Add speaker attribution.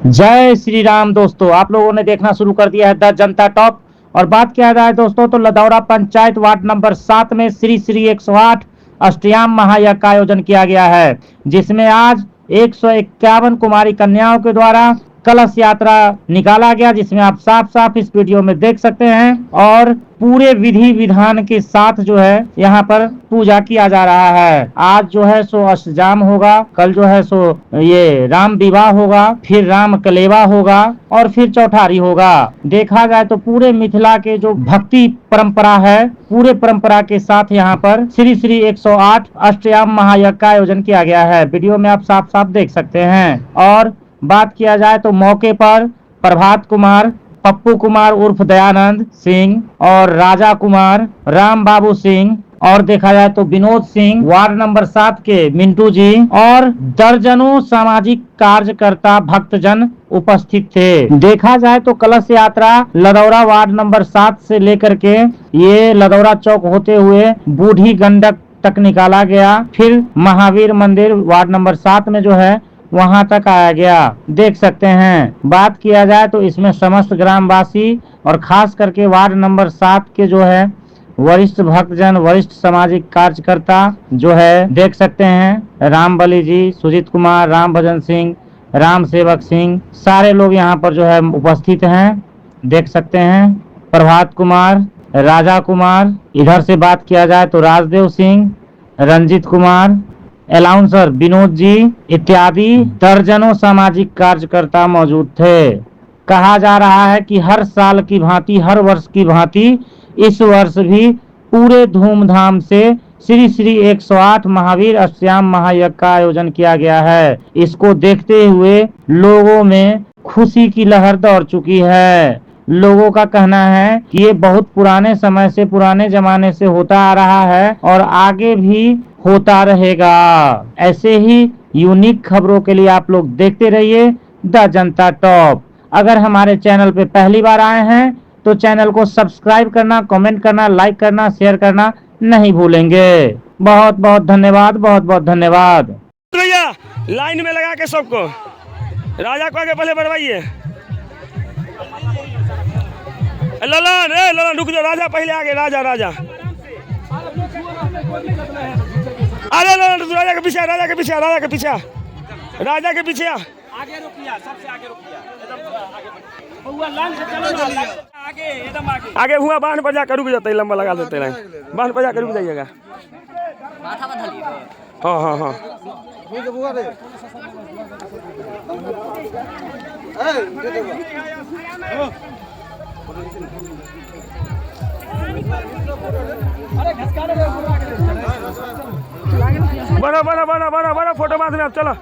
Speaker 1: जय श्री राम। दोस्तों, आप लोगों ने देखना शुरू कर दिया है द जनता टॉप। और बात किया जाए दोस्तों तो लदौरा पंचायत वार्ड नंबर 7 में श्री श्री 108 अष्टयाम महायज्ञ का आयोजन किया गया है, जिसमें आज 151 कुमारी कन्याओं के द्वारा कलश यात्रा निकाला गया, जिसमें आप साफ साफ इस वीडियो में देख सकते हैं। और पूरे विधि विधान के साथ जो है यहाँ पर पूजा किया जा रहा है। आज जो है सो अष्टजाम होगा, कल जो है सो ये राम विवाह होगा, फिर राम कलेवा होगा और फिर चौठारी होगा। देखा जाए तो पूरे मिथिला के जो भक्ति परंपरा है, पूरे परंपरा के साथ यहाँ पर श्री श्री 108 अष्टयाम महायज्ञ का आयोजन किया गया है। वीडियो में आप साफ साफ देख सकते हैं। और बात किया जाए तो मौके पर प्रभात कुमार, पप्पू कुमार उर्फ दयानंद सिंह और राजा कुमार, राम बाबू सिंह और देखा जाए तो विनोद सिंह, वार्ड नंबर 7 के मिंटू जी और दर्जनों सामाजिक कार्यकर्ता भक्तजन उपस्थित थे। देखा जाए तो कलश यात्रा लदौरा वार्ड नंबर 7 से लेकर के ये लदौरा चौक होते हुए बूढ़ी गंडक तक निकाला गया, फिर महावीर मंदिर वार्ड नंबर 7 में जो है वहां तक आया गया, देख सकते हैं। बात किया जाए तो इसमें समस्त ग्रामवासी और खास करके वार्ड नंबर 7 के जो है वरिष्ठ भक्तजन, वरिष्ठ सामाजिक कार्यकर्ता जो है देख सकते हैं। राम बली जी, सुजीत कुमार, राम भजन सिंह, राम सेवक सिंह, सारे लोग यहाँ पर जो है उपस्थित हैं, देख सकते हैं। प्रभात कुमार, राजा कुमार, इधर से बात किया जाए तो राजदेव सिंह, रंजीत कुमार, अलाउंसर विनोद जी इत्यादि दर्जनों सामाजिक कार्यकर्ता मौजूद थे। कहा जा रहा है कि हर साल की भांति, हर वर्ष की भांति इस वर्ष भी पूरे धूमधाम से श्री श्री 108 महावीर अष्टयाम महायज्ञ का आयोजन किया गया है। इसको देखते हुए लोगों में खुशी की लहर दौड़ चुकी है। लोगों का कहना है कि ये बहुत पुराने समय से, पुराने जमाने से होता आ रहा है और आगे भी होता रहेगा। ऐसे ही यूनिक खबरों के लिए आप लोग देखते रहिए द जनता टॉप। अगर हमारे चैनल पे पहली बार आए हैं तो चैनल को सब्सक्राइब करना, कमेंट करना, लाइक करना, शेयर करना नहीं भूलेंगे। बहुत बहुत धन्यवाद, बहुत बहुत धन्यवाद।
Speaker 2: भैया लाइन में लगा के सबको राजा को आगे पहले बढ़वाइए। ललन रुक जाओ, राजा पहले आगे, राजा राजा अरे राजा के पीछे, राजा के पीछे, राजा के पीछे, राजा के पीछे
Speaker 3: आगे रुकिया, सबसे आगे रुकिया, एकदम लाइन से चलो, आगे एकदम आगे
Speaker 2: आगे हुआ बांध पर जाकर रुक जाते, लंबा लगा देते लाइन, बांध पर जाकर रुक जाइएगा।
Speaker 3: माथा बदलिए।
Speaker 2: हाँ हाँ हाँ बना बना बना बना बना फोटो बांधने अब चलो।